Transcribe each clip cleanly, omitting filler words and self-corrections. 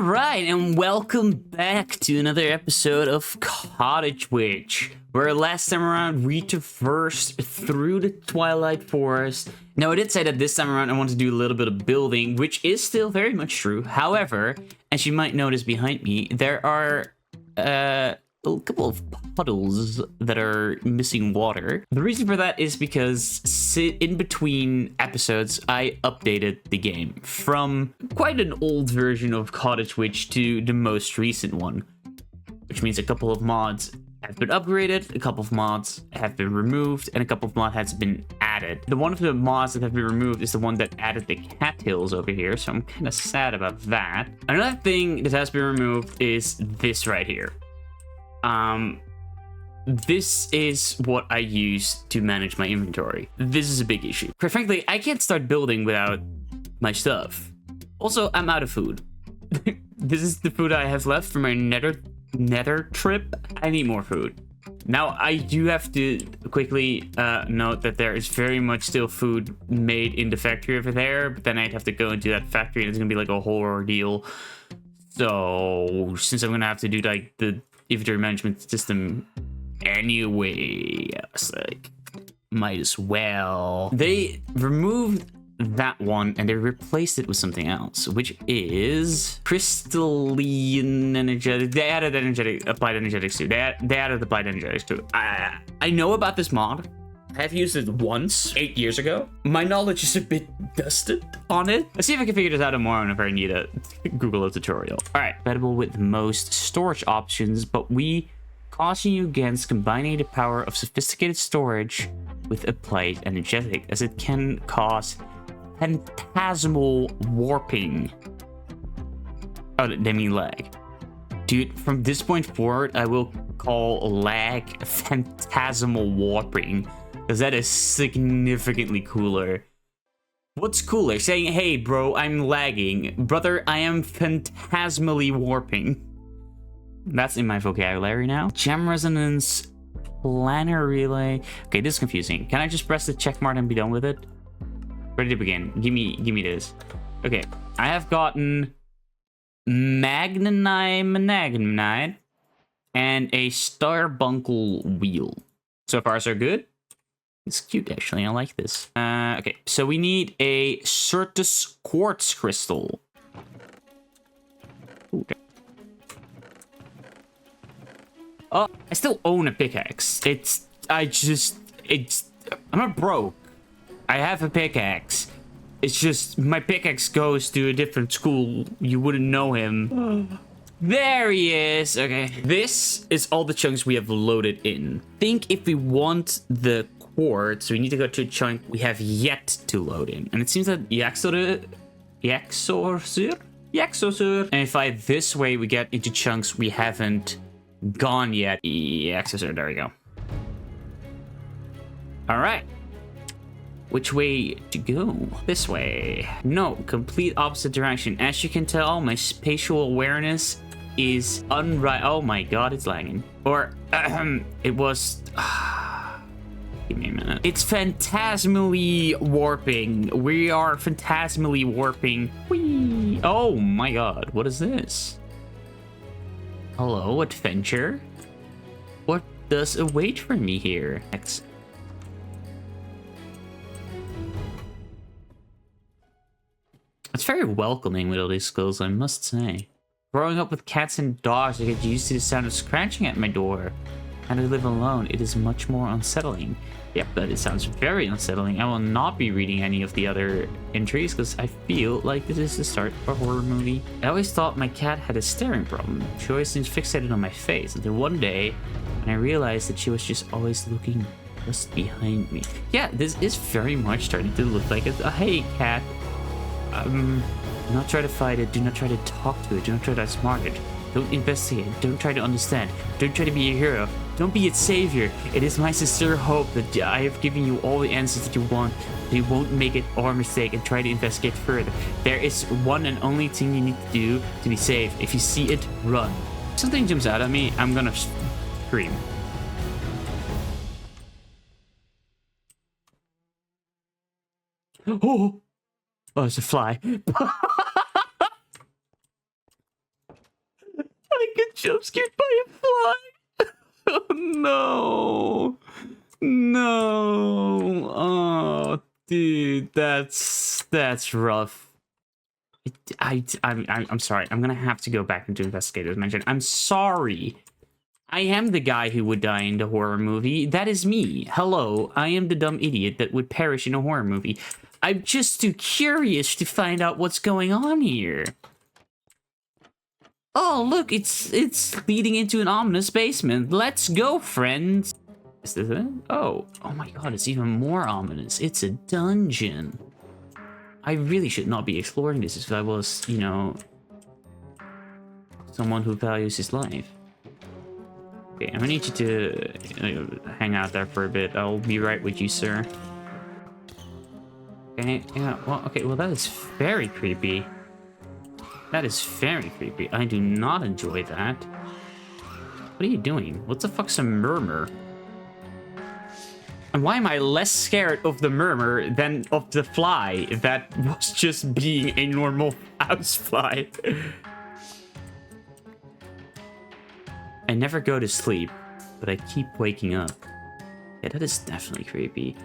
Alright, and welcome back to another episode of Cottage Witch, where last time around we traversed through the Twilight Forest. Now, I did say that this time around I want to do a little bit of building, which is still very much true. However, as you might notice behind me, there are a couple of puddles that are missing water. The reason for that is because in between episodes, I updated the game from quite an old version of Cottage Witch to the most recent one, which means a couple of mods have been upgraded, a couple of mods have been removed, and a couple of mods has been added. The one of the mods that have been removed is the one that added the cattails over here, so I'm kind of sad about that. Another thing that has been removed is this right here. This is what I use to manage my inventory. This is a big issue. Quite frankly, I can't start building without my stuff. Also, I'm out of food. This is the food I have left for my nether trip. I need more food. Now, I do have to quickly note that there is very much still food made in the factory over there, but then I'd have to go into that factory and it's gonna be like a whole ordeal. So, since I'm gonna have to do like the inventory management system anyway, I was like, might as well. They removed that one and they replaced it with something else, which is crystalline energetic. They added applied energetics too. They added applied energetics too. I know about this mod. I have used it once 8 years ago. My knowledge is a bit dusted on it. Let's see if I can figure this out tomorrow and if I need a Google a tutorial. All right, compatible with most storage options, but we caution you against combining the power of sophisticated storage with applied energetic, as it can cause phantasmal warping. Oh, they mean lag. Dude, from this point forward, I will call lag phantasmal warping, because that is significantly cooler. What's cooler? Saying, hey bro, I'm lagging. Brother, I am phantasmally warping. That's in my vocabulary now. Gem resonance, planar relay. Okay, this is confusing. Can I just press the check mark and be done with it? Ready to begin. Give me this. Okay, I have gotten Magnanite and a Starbuncle wheel. So far, so good. It's cute, actually. I like this. Okay, so we need a Certus quartz crystal. Ooh. Oh, I still own a pickaxe. I'm not broke. I have a pickaxe. It's just my pickaxe goes to a different school. You wouldn't know him. There he is. Okay. This is all the chunks we have loaded in. I think if we want the quartz, we need to go to a chunk we have yet to load in. And it seems that Yaxosur. And if I this way, we get into chunks we haven't gone yet. Yaxosur, there we go. All right. Which way to go? This way. No, complete opposite direction. As you can tell, my spatial awareness is oh my god, it's lagging. Or, it was... give me a minute. It's phantasmally warping. We are phantasmally warping. Whee! Oh my god, what is this? Hello, adventure? What does await for me here? Next. It's very welcoming with all these skills, I must say. Growing up with cats and dogs, I get used to the sound of scratching at my door. And to live alone, it is much more unsettling. Yep, but it sounds very unsettling. I will not be reading any of the other entries because I feel like this is the start of a horror movie. I always thought my cat had a staring problem. She always seems fixated on my face. Until one day, when I realized that she was just always looking just behind me. Yeah, this is very much starting to look like a hey, cat. Do not try to fight it. Do not try to talk to it. Do not try to outsmart it. Don't investigate. Don't try to understand. Don't try to be a hero. Don't be its savior. It is my sincere hope that I have given you all the answers that you want. That you won't make it or mistake and try to investigate further. There is one and only thing you need to do to be safe. If you see it, run. If something jumps out at me, I'm gonna scream. Oh, it's a fly. jump scared by a fly. Oh, no. No. Oh, dude, that's rough. I'm sorry. I'm gonna have to go back into investigative mention. I'm sorry. I am the guy who would die in the horror movie. That is me. Hello, I am the dumb idiot that would perish in a horror movie. I'm just too curious to find out what's going on here. Oh, look, it's leading into an ominous basement. Let's go, friends. Is this it? Oh my god, it's even more ominous. It's a dungeon. I really should not be exploring this if I was, you know, someone who values his life. Okay, I'm gonna need you to hang out there for a bit. I'll be right with you, sir. Okay, yeah, well, okay, well, that is very creepy. That is very creepy. I do not enjoy that. What are you doing? What the fuck's a murmur? And why am I less scared of the murmur than of the fly that was just being a normal housefly? I never go to sleep, but I keep waking up. Yeah, that is definitely creepy.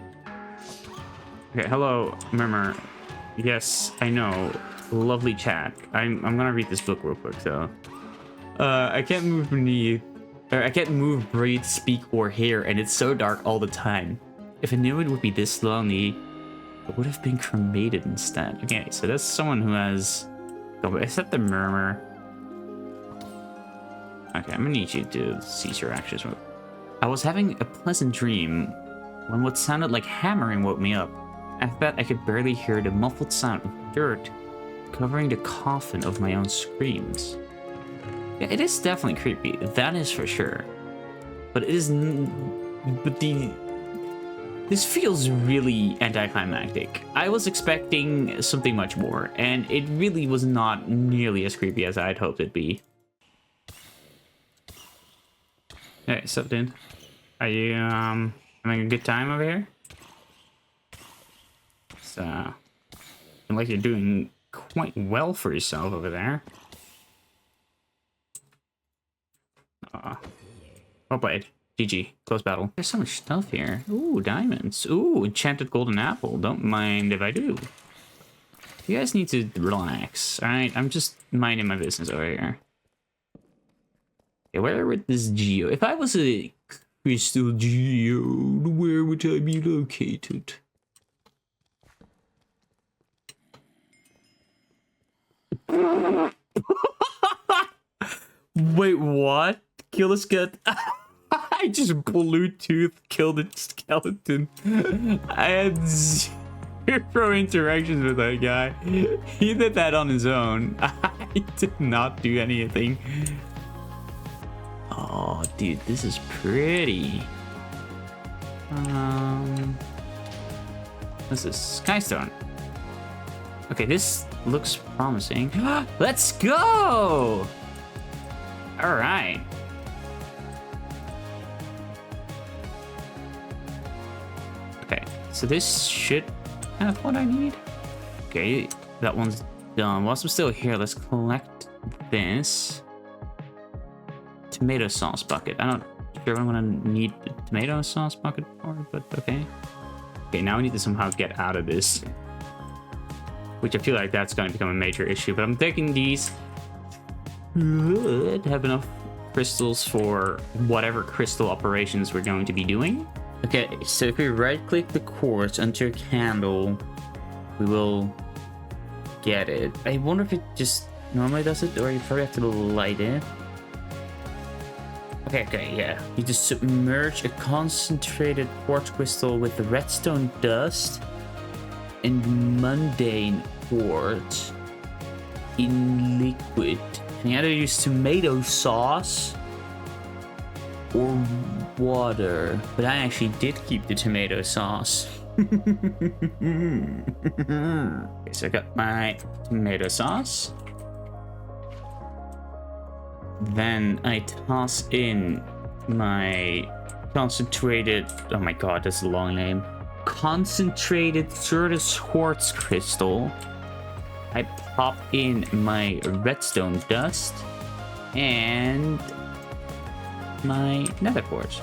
Okay, hello, murmur. Yes, I know. Lovely chat. I'm gonna read this book real quick, though. I can't move beneath. I can't move, breathe, speak, or hear, and it's so dark all the time. If I knew it would be this lonely, I would have been cremated instead. Okay, so that's someone who has... Is that the murmur? Okay, I'm gonna need you to cease your actions. I was having a pleasant dream when what sounded like hammering woke me up. After that, I could barely hear the muffled sound of dirt covering the coffin of my own screams. Yeah, it is definitely creepy. That is for sure. But it is... This feels really anticlimactic. I was expecting something much more, and it really was not nearly as creepy as I'd hoped it'd be. Hey, what's up, dude? Are you, having a good time over here? So, like you're doing quite well for yourself over there. Well played. GG. Close battle. There's so much stuff here. Ooh, diamonds. Ooh, enchanted golden apple. Don't mind if I do. You guys need to relax, alright? I'm just minding my business over here. Okay, where would this geo... If I was a crystal geode, where would I be located? Wait, what? Kill a skeleton. I just Bluetooth killed a skeleton. I had zero interactions with that guy. He did that on his own. I did not do anything. Oh, dude, this is pretty. What's this? Skystone. Okay, this looks promising. Let's go! All right. Okay, so this should have what I need. Okay, that one's done. Whilst I'm still here, let's collect this. Tomato sauce bucket. I'm not sure what I'm gonna need the tomato sauce bucket for, but okay. Okay, now we need to somehow get out of this. Which I feel like that's going to become a major issue, but I'm taking these. Should have enough crystals for whatever crystal operations we're going to be doing. Okay, so if we right-click the quartz onto a candle, we will get it. I wonder if it just normally does it, or you probably have to light it. Okay, yeah. You just submerge a concentrated quartz crystal with the redstone dust and mundane quartz in liquid. And you either use tomato sauce or water. But I actually did keep the tomato sauce. Okay, so I got my tomato sauce. Then I toss in my concentrated... Oh my god, that's a long name. Concentrated Certus quartz crystal. I pop in my redstone dust. And my nether quartz.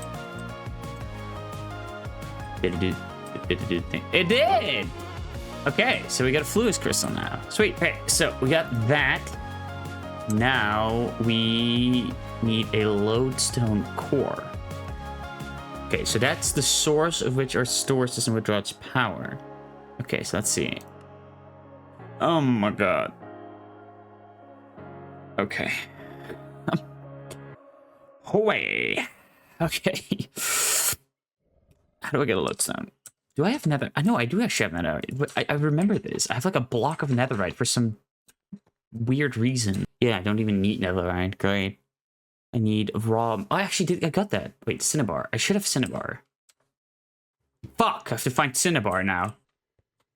Did it do thing? It did! Okay, so we got a fluid crystal now. Sweet. Okay, so we got that. Now we need a lodestone core. Okay, so that's the source of which our store system would draw its power. Okay, so let's see. Oh my god. Okay. Away. Okay. How do I get a lodestone? Do I have nether? I know I do actually have netherite. I remember this. I have like a block of netherite for some weird reason. Yeah, I don't even need netherite. Great. I need raw. Oh, I actually did. I got that. Wait, cinnabar. I should have cinnabar. Fuck! I have to find cinnabar now.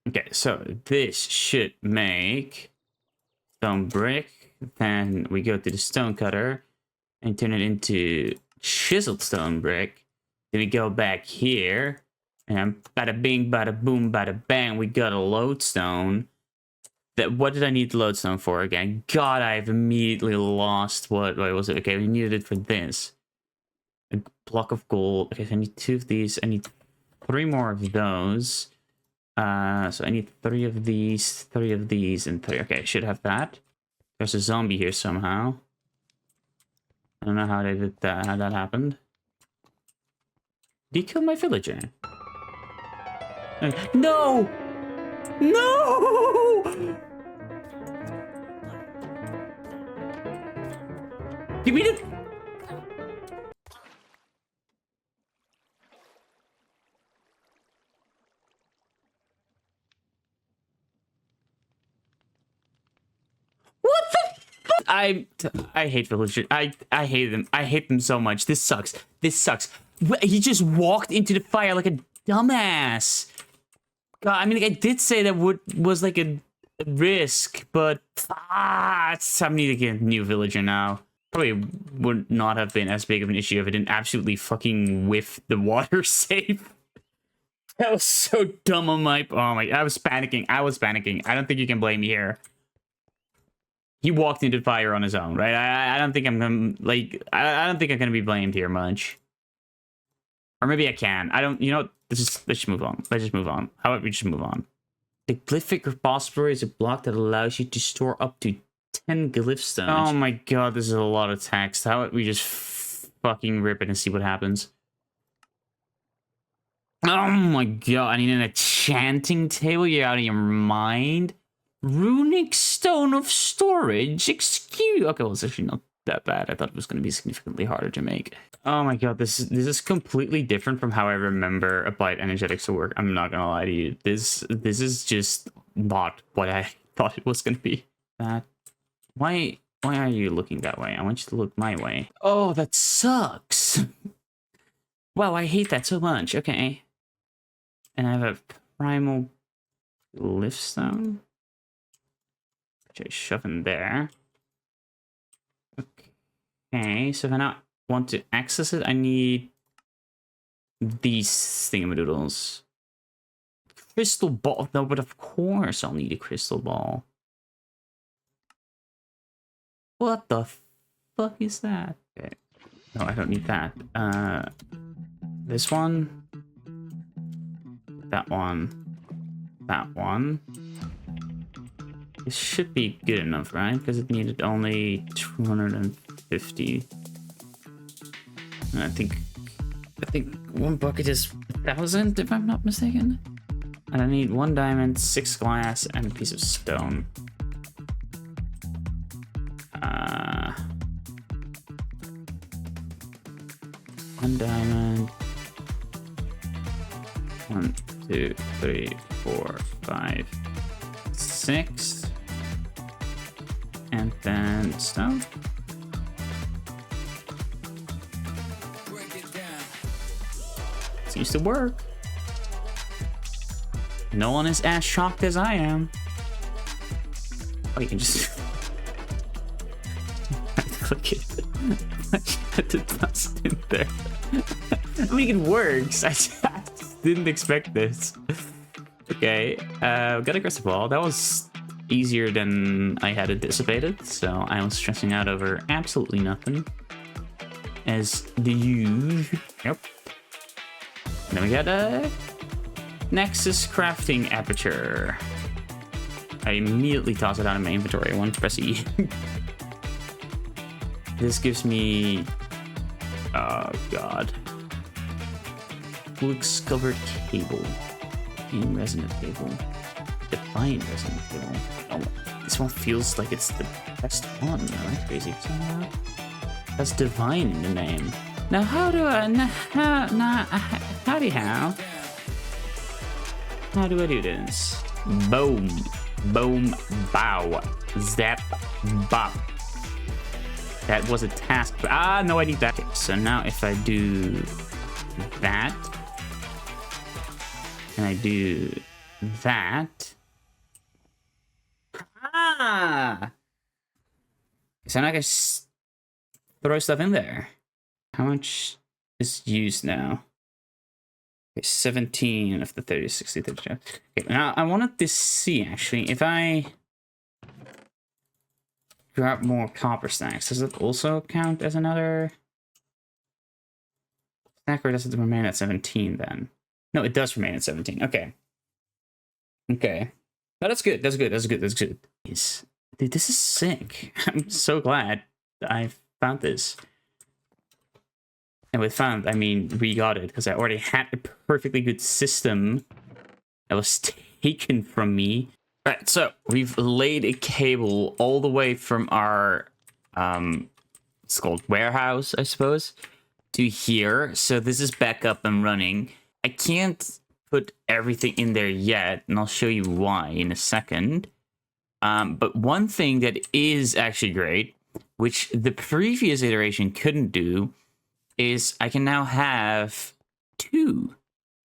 Okay, so this should make stone brick. Then we go to the stone cutter and turn it into chiseled stone brick. Then we go back here. And bada bing, bada boom, bada bang, we got a lodestone. What did I need the lodestone for again? God, I've immediately lost what was it? Okay, we needed it for this. A block of gold. Okay, so I need 2 of these. I need 3 more of those. So I need 3 of these, 3 of these, and 3. Okay, I should have that. There's a zombie here somehow. I don't know how they did that, how that happened. Did he kill my villager? No! No! Give me the... What the fuck? I hate villagers. I hate them. I hate them so much. This sucks. This sucks. He just walked into the fire like a dumbass. God, I mean, like, I did say that was like a risk, but I need to get a new villager now. Probably would not have been as big of an issue if I didn't absolutely fucking whiff the water save. That was so dumb on my... Oh my... I was panicking. I don't think you can blame me here. He walked into fire on his own, right? I don't think I'm gonna... Like, I don't think I'm gonna be blamed here much. Or maybe I can. I don't... You know... Let's just move on. Let's just move on. How about we just move on? The glyphic repository is a block that allows you to store up to 10 glyph stones. Oh my god, this is a lot of text. How about we just fucking rip it and see what happens? Oh my god, I need an enchanting table. You're out of your mind. Runic stone of storage. Excuse... Okay, well, it's actually not that bad. I thought it was going to be significantly harder to make. Oh my god, this is completely different from how I remember applied energetics to work. I'm not gonna lie to you. This is just not what I thought it was gonna be. Why are you looking that way? I want you to look my way. Oh, that sucks. Wow, I hate that so much. Okay. And I have a primal glyph stone, which I shove in there. Okay, so then I want to access it, I need these thingamadoodles. Crystal ball. No, but of course I'll need a crystal ball. What the fuck is that? Okay. No, I don't need that. This one. That one. That one. This should be good enough, right? Because it needed only 250. And I think one bucket is 1,000, if I'm not mistaken. And I need 1 diamond, 6 glass, and a piece of stone. 1 diamond. 1, 2, 3, 4, 5, 6. And then stone. Seems to work. No one is as shocked as I am. Oh, you can just click it. Put the dust in there. I mean, it works. I just didn't expect this. Okay, got a crystal ball. That was easier than I had anticipated, so I was stressing out over absolutely nothing. As the usual. Yep. Then we got a Nexus crafting aperture. I immediately toss it out of my inventory. I want to press E. This gives me... Oh, God. Flux covered cable. In resonant cable. Divine resonant cable. Oh, this one feels like it's the best one. Am I crazy? That's divine in the name. Now, how do I... How do I do this? Boom. Boom. Bow. Zap. Bop. That was a task. Ah, no, I need that. Okay, so now if I do that, and I do that. Ah! So now I can throw stuff in there. How much is used now? Okay, 17 of the 30, 60, 30. Okay, now I wanted to see actually if I grab more copper stacks. Does it also count as another stack, or does it remain at 17 then? No, it does remain at 17. Okay. Okay. No, that's good. That's good. That's good. That's good. Dude, this is sick. I'm so glad I found this. And with found, I mean we got it, because I already had a perfectly good system that was taken from me. Alright, so we've laid a cable all the way from our, it's called warehouse, I suppose, to here. So this is back up and running. I can't put everything in there yet, and I'll show you why in a second. But one thing that is actually great, which the previous iteration couldn't do, is I can now have 2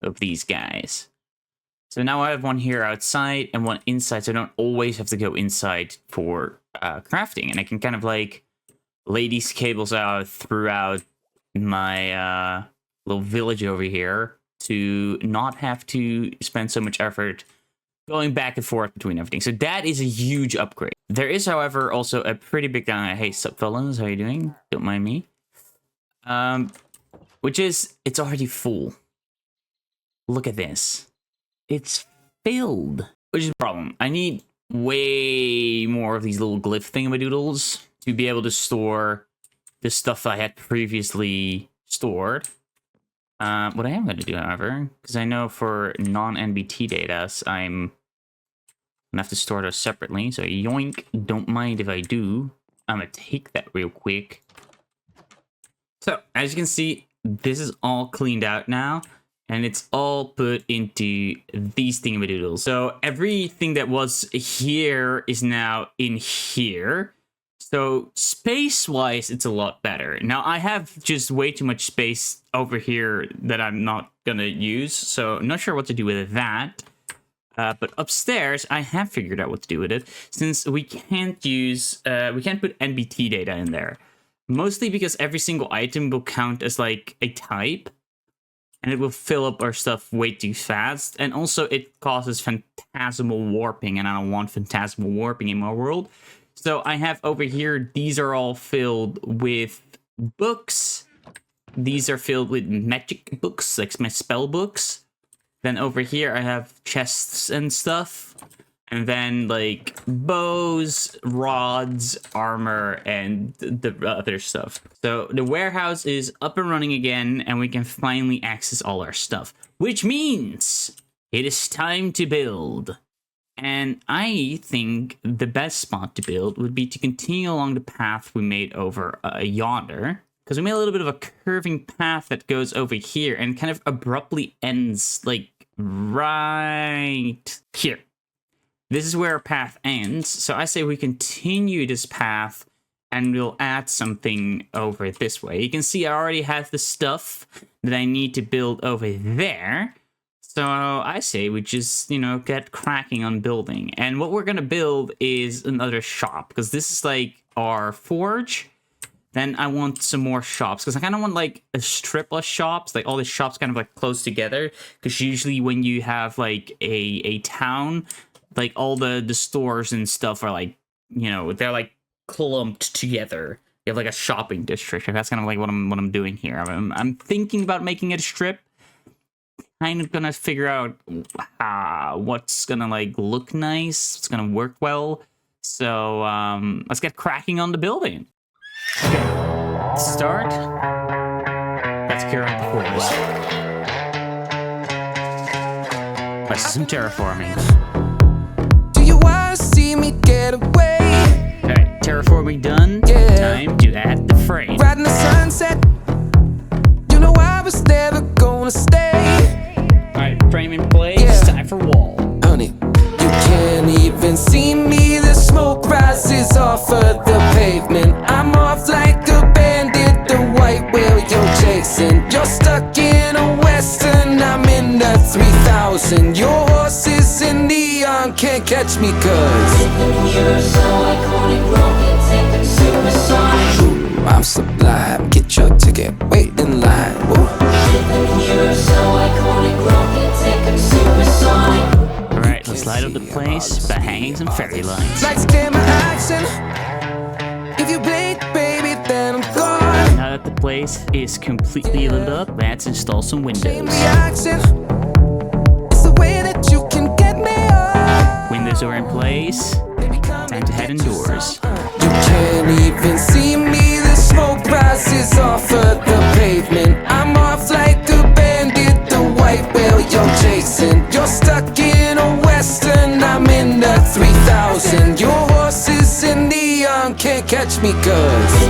of these guys. So now I have one here outside and one inside, so I don't always have to go inside for crafting. And I can kind of like lay these cables out throughout my little village over here to not have to spend so much effort going back and forth between everything. So that is a huge upgrade. There is, however, also a pretty big down. Hey, sup fellas, how you doing? Don't mind me. Which is, it's already full. Look at this. It's filled, which is a problem. I need way more of these little glyph thingamadoodles to be able to store the stuff I had previously stored. What I am going to do, however, because I know for non-NBT data, I'm going to have to store those separately. So yoink, don't mind if I do. I'm going to take that real quick. So, as you can see, this is all cleaned out now, and it's all put into these thingamadoodles. So, everything that was here is now in here. So, space-wise, it's a lot better. Now, I have just way too much space over here that I'm not gonna use, so I'm not sure what to do with that. But upstairs, I have figured out what to do with it, since we can't use, we can't put NBT data in there. Mostly because every single item will count as like a type, and it will fill up our stuff way too fast. And also it causes phantasmal warping, and I don't want phantasmal warping in my world. So I have over here, these are all filled with books. These are filled with magic books, like my spell books. Then over here I have chests and stuff. And then, like, bows, rods, armor, and the other stuff. So, the warehouse is up and running again, and we can finally access all our stuff. Which means it is time to build. And I think the best spot to build would be to continue along the path we made over yonder. Because we made a little bit of a curving path that goes over here and kind of abruptly ends, like, right here. This is where our path ends, so I say we continue this path and we'll add something over this way. You can see I already have the stuff that I need to build over there. So I say we just, you know, get cracking on building. And what we're gonna build is another shop, because this is like our forge. Then I want some more shops, because I kind of want like a strip of shops, like all the shops kind of like close together. Because usually when you have like a town, like all the stores and stuff are like, you know, they're like clumped together. You have like a shopping district. That's kind of like what I'm doing here. I'm thinking about making it a strip. Kind of gonna figure out what's gonna like look nice, what's gonna work well. So let's get cracking on the building. Okay, start. Let's carry on the floors. Let's do some terraforming. Do you wanna see me get away? Alright, terraforming done. Yeah. Time to add the frame. Right in the sunset. You know I was never gonna stay. Alright, frame in place. Yeah. Time for wall. Honey, you can't even see me. The smoke rises off of the pavement. I'm off like a bandit. The white whale you're chasing. You're stuck in a western. I'm in the 3000. Your horse is in neon. Can't catch me cause You're so iconic, rocket, supersonic. I'm sublime. Get your ticket, wait in line. Woo. You're so iconic, rocket, supersonic. Alright, let's light up the place by hanging some fairy lights. Lights, camera, action. If you blink, baby, then I'm gone. Now that the place is completely lit up, let's install some Chain windows. reaction. It's the way that you can get me on. Windows are in place. Baby, come Time to head indoors. You can't even see me. The smoke rises off of the pavement. I'm off like a bandit. The white whale you're chasing. You're stuck in a western. I'm in the 3000. Your horse is in neon. Can't catch me cause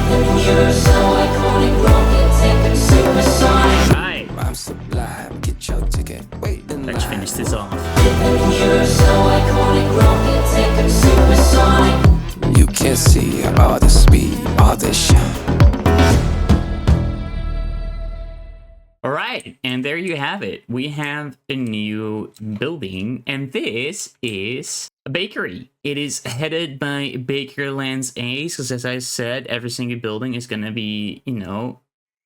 You're so iconic, rocket, supersonic. Alright, I'm sublime. Get your ticket, wait in let's line. finish this off. You're so iconic, rocket, supersonic. You can't see all the speed, all the shine. Alright, and there you have it. We have a new building, and this is a bakery. It is headed by Bakerland's Ace, because as I said, every single building is gonna be, you know,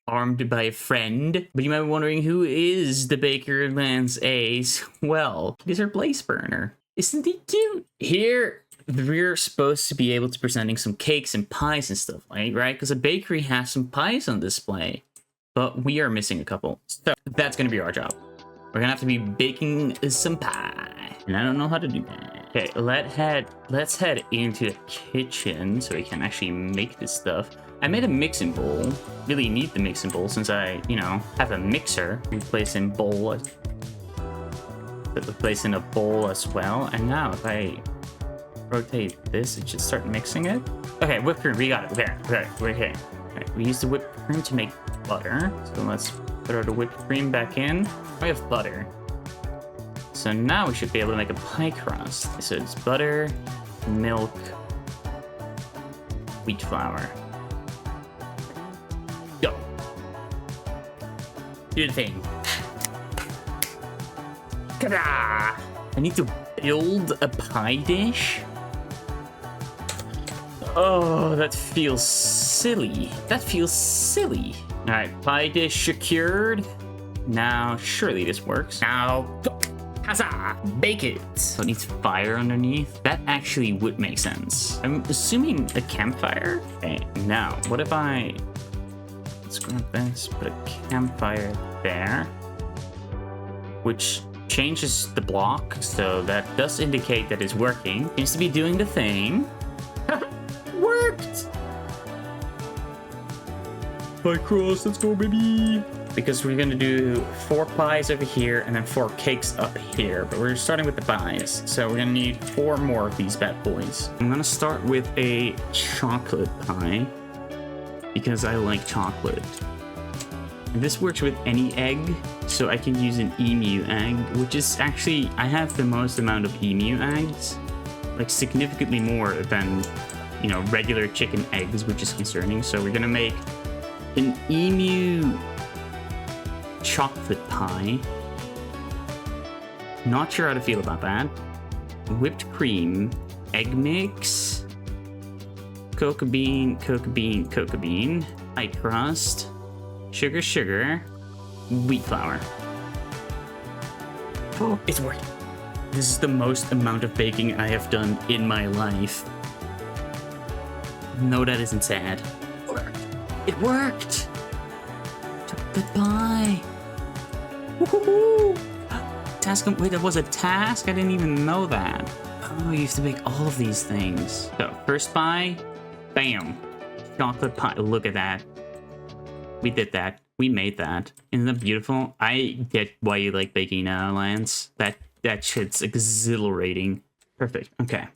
armed by a friend. But you might be wondering, who is the Bakerland's Ace? Well, it is our place burner. Isn't he cute? Here, we're supposed to be able to presenting some cakes and pies and stuff, like, right? Because a bakery has some pies on display. But we are missing a couple. So that's gonna be our job. We're gonna have to be baking some pie. And I don't know how to do that. Okay, let's head into the kitchen so we can actually make this stuff. I made a mixing bowl. Really need the mixing bowl since I, you know, have a mixer. We place in bowl. Place in a bowl as well. And now if I rotate this, it should start mixing it. Okay, whipped cream, we got it. There, we're here. Right, we use the whipped cream to make butter. So let's throw the whipped cream back in. We have butter. So now we should be able to make a pie crust. So it's butter, milk, wheat flour. Go. Do the thing. Ta-da! I need to build a pie dish? Oh, that feels silly. That feels silly. All right, pie dish secured. Now, surely this works. Now, go. Huzzah! Bake it. So it needs fire underneath. That actually would make sense. I'm assuming a campfire. Okay, now, what if let's grab this, put a campfire there, which changes the block, so that does indicate that it's working. Seems to be doing the thing. Worked! Pie cross, let's go, baby! Because we're gonna do 4 pies over here and then 4 cakes up here, but we're starting with the pies, so we're gonna need 4 more of these bad boys. I'm gonna start with a chocolate pie because I like chocolate. And this works with any egg, so I can use an emu egg, which is actually, I have the most amount of emu eggs, like significantly more than, you know, regular chicken eggs, which is concerning. So we're gonna make an emu chocolate pie. Not sure how to feel about that. Whipped cream, egg mix, cocoa bean, pie crust, sugar, wheat flour. Oh, it's working. This is the most amount of baking I have done in my life. No, that isn't sad. It worked! Chocolate pie! Woohoo! Task, wait, that was a task? I didn't even know that. Oh, you have to make all of these things. So, first pie, bam. Chocolate pie, look at that. We did that. We made that. Isn't that beautiful? I get why you like baking now, Lance. That shit's exhilarating. Perfect, okay.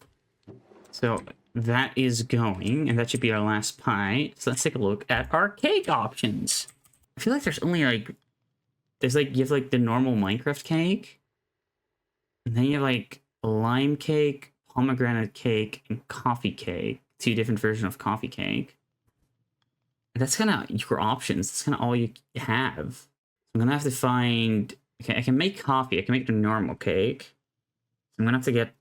So, that is going, and that should be our last pie. So let's take a look at our cake options. I feel like there's only like, you have like the normal Minecraft cake, and then you have like lime cake, pomegranate cake, and coffee cake. 2 different versions of coffee cake. That's kind of your options. That's kind of all you have. I'm gonna have to find, okay, I can make coffee. I can make the normal cake. I'm gonna have to get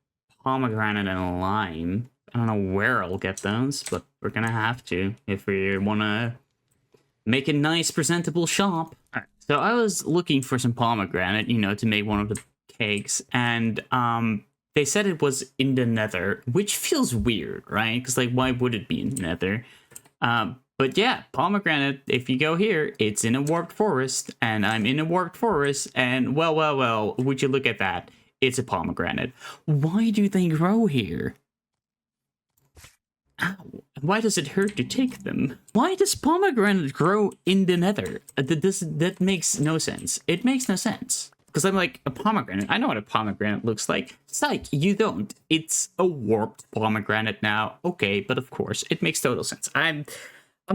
pomegranate and lime. I don't know where I'll get those, but we're gonna have to if we wanna make a nice, presentable shop. All right, so I was looking for some pomegranate, you know, to make one of the cakes, and they said it was in the Nether, which feels weird, right? Because like, why would it be in the Nether? But yeah, pomegranate. If you go here, it's in a warped forest, and I'm in a warped forest, and well, would you look at that? It's a pomegranate. Why do they grow here? Ow. Why does it hurt to take them? Why does pomegranate grow in the Nether? That makes no sense. It makes no sense. Because I'm like, a pomegranate, I know what a pomegranate looks like. Psych, you don't. It's a warped pomegranate now. Okay, but of course, it makes total sense. I'm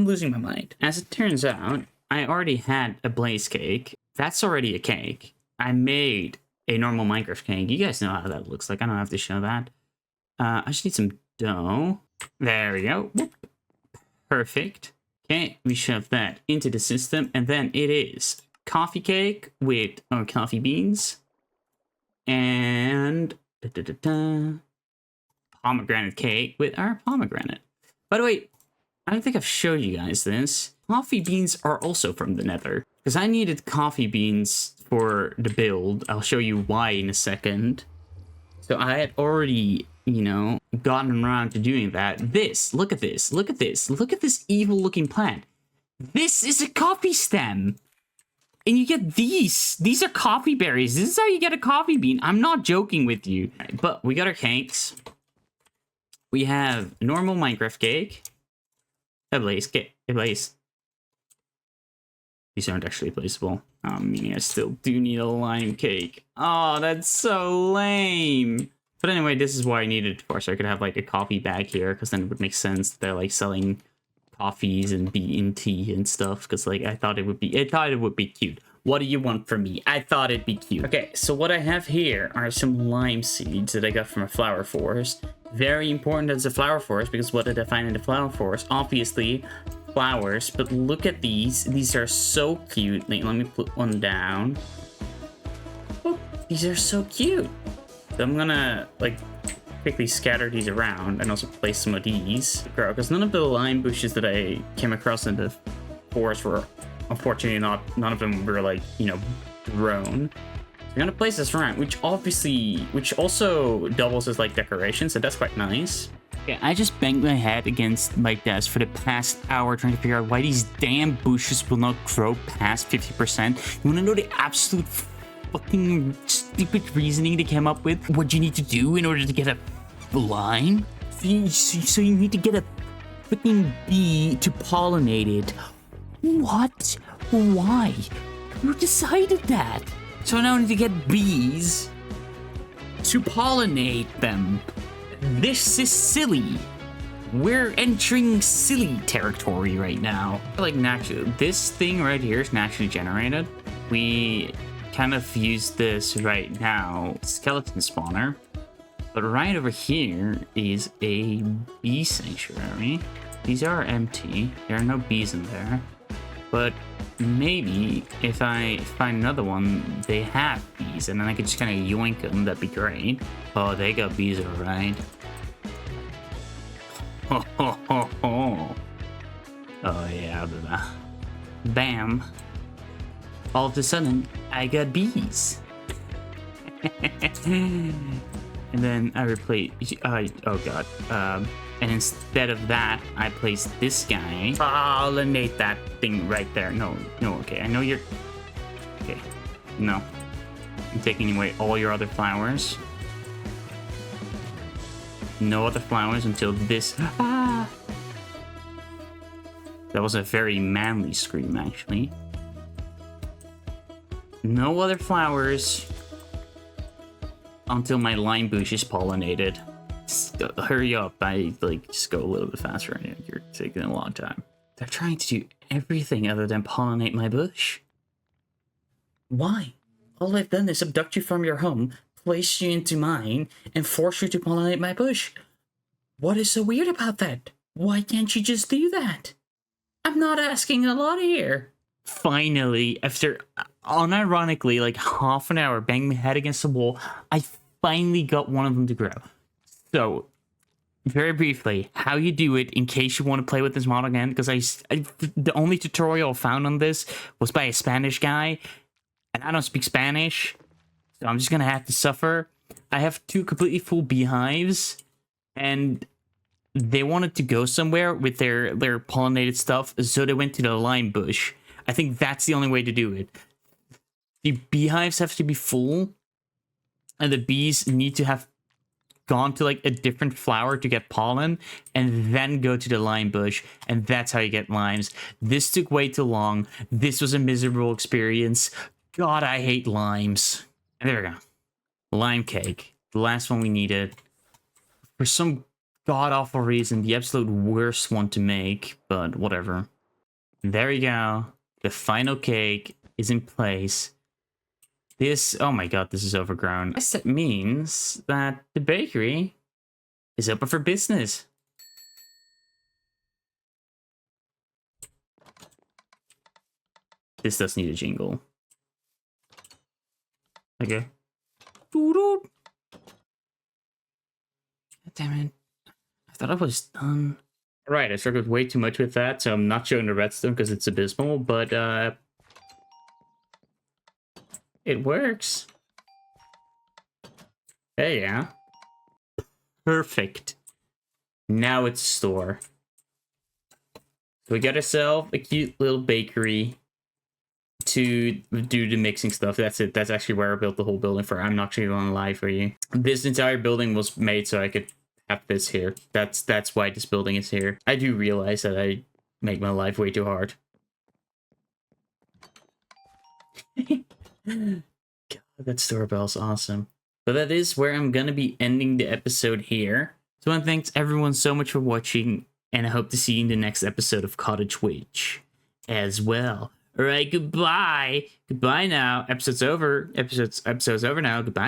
losing my mind. As it turns out, I already had a blaze cake. That's already a cake. I made a normal Minecraft cake. You guys know how that looks like. I don't have to show that. I just need some dough. There we go. Whoop. Perfect. Okay, we shove that into the system, and then it is coffee cake with our coffee beans and pomegranate cake with our pomegranate. By the way, I don't think I've showed you guys this. Coffee beans are also from the Nether, because I needed coffee beans for the build. I'll show you why in a second. So I had already, you know, gotten around to doing that. Look at this, look at this, look at this evil looking plant. This is a coffee stem. And you get these. These are coffee berries. This is how you get a coffee bean. I'm not joking with you. Right, but we got our cakes. We have a normal Minecraft cake. A blaze cake. A blaze. These aren't actually placeable. Meaning I still do need a lime cake. Oh, that's so lame. But anyway, this is why I needed it for, so I could have like a coffee bag here, because then it would make sense that they're like selling coffees and bean tea and stuff, because like I thought it would be cute. What do you want from me? I thought it'd be cute. Okay, so what I have here are some lime seeds that I got from a flower forest. Very important as a flower forest, because what did I find in the flower forest? Obviously flowers, but look at these. These are so cute. Let me put one down. Oh, these are so cute. So I'm gonna like quickly scatter these around and also place some of these grow, because none of the lime bushes that I came across in the forest were, unfortunately, none of them were like, you know, grown. So I'm gonna place this around, which also doubles as like decoration, so that's quite nice. Okay, I just banged my head against my desk for the past hour trying to figure out why these damn bushes will not grow past 50%. You wanna know the absolute fucking stupid reasoning they came up with? What you need to do in order to get a line? So you need to get a freaking bee to pollinate it. What? Why? Who decided that? So now I need to get bees to pollinate them. This is silly. We're entering silly territory right now. Like naturally, this thing right here is naturally generated. We kind of use this right now, skeleton spawner. But right over here is a bee sanctuary. These are empty. There are no bees in there. But maybe if I find another one, they have bees, and then I could just kind of yoink them. That'd be great. Oh, they got bees, all right. Ho, ho, ho, ho. Oh, yeah. Bam. All of a sudden, I got bees. And then I replace, oh god. And instead of that, I place this guy. Pollinate that thing right there. No, okay. I know you're, okay. No. I'm taking away all your other flowers. No other flowers until this. Ah! That was a very manly scream, actually. No other flowers until my lime bush is pollinated. Just, hurry up. Just go a little bit faster. You're taking a long time. They're trying to do everything other than pollinate my bush. Why? All I've done is abduct you from your home, place you into mine, and force you to pollinate my bush. What is so weird about that? Why can't you just do that? I'm not asking a lot here. Finally, after unironically like half an hour banging my head against the wall, I finally got one of them to grow. So, very briefly, how you do it in case you want to play with this mod again, because the only tutorial I found on this was by a Spanish guy, and I don't speak Spanish, so I'm just gonna have to suffer. I have 2 completely full beehives, and they wanted to go somewhere with their pollinated stuff, so they went to the lime bush. I think that's the only way to do it. The beehives have to be full, and the bees need to have gone to like a different flower to get pollen, and then go to the lime bush, and that's how you get limes. This took way too long. This was a miserable experience. God, I hate limes. And there we go. Lime cake. The last one we needed. For some god-awful reason, the absolute worst one to make, but whatever. There we go. The final cake is in place. This, oh my god, this is overgrown. I guess that means that the bakery is open for business. This does need a jingle. Okay. God damn it. I thought I was done. Alright, I struggled way too much with that, so I'm not showing the redstone because it's abysmal, but it works. Hey, yeah. Perfect. Now it's store. So we got ourselves a cute little bakery to do the mixing stuff. That's it. That's actually where I built the whole building for. I'm not actually gonna lie for you. This entire building was made so I could have this here. That's why this building is here. I do realize that I make my life way too hard. God, that doorbell's awesome. But that is where I'm gonna be ending the episode here. So I want to thank everyone so much for watching, and I hope to see you in the next episode of Cottage Witch as well. Alright, goodbye. Goodbye now. Episode's over. Episode's over now. Goodbye.